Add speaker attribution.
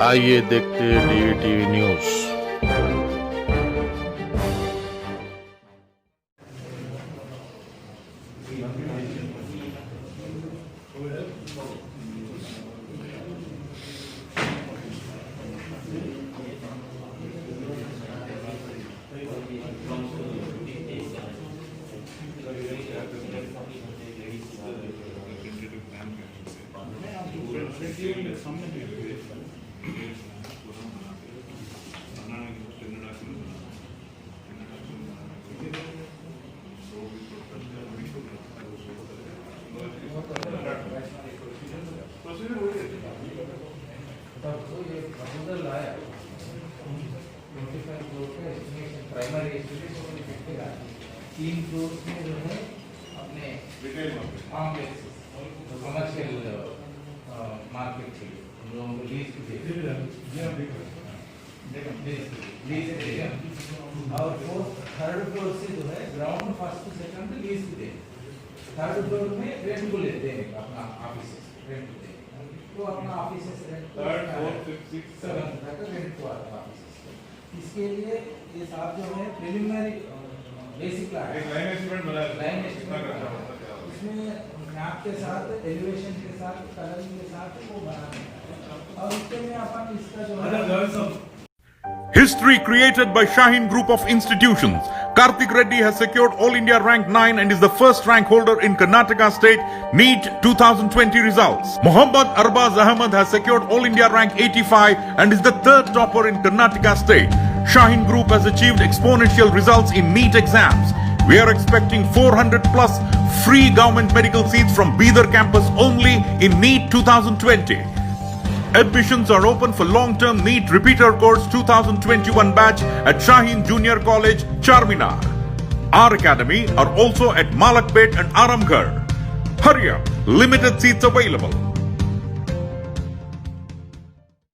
Speaker 1: आइए देखते हैं DATV news.
Speaker 2: Primary education 3 floor में जो है अपने कमर्शियल मार्केट के लोगों को लीज और थर्ड फ्लोर से जो है ग्राउंड फर्स्ट सेकंड लीज दे, थर्ड फ्लोर में रेंट को लेते हैं अपना ऑफिस रेंट दे, तो अपना office rent third fourth fifth sixth seventh तक रेंट को आता है। इसके लिए ये साहब जो है प्रिलिमिनरी बेसिक लाइन एस्टिमेट बनाया, लाइन एस्टिमेट इसमें मैप के साथ एलिवेशन के साथ कलरिंग के साथ वो बनाना है और उसके में अपन इसका जो है
Speaker 3: History created by Shaheen Group of Institutions. Karthik Reddy has secured All India Rank 9 and is the first rank holder in Karnataka State NEET 2020 results. Mohammad Arbaz Ahmed has secured All India Rank 85 and is the third topper in Karnataka State. Shaheen Group has achieved exponential results in NEET exams. We are expecting 400 plus free government medical seats from Bidar campus only in NEET 2020. Admissions are open for long-term NEET repeater course 2021 batch at Shaheen Junior College, Charminar. Our academy are also at Malakpet and Aramgarh. Hurry up, limited seats available.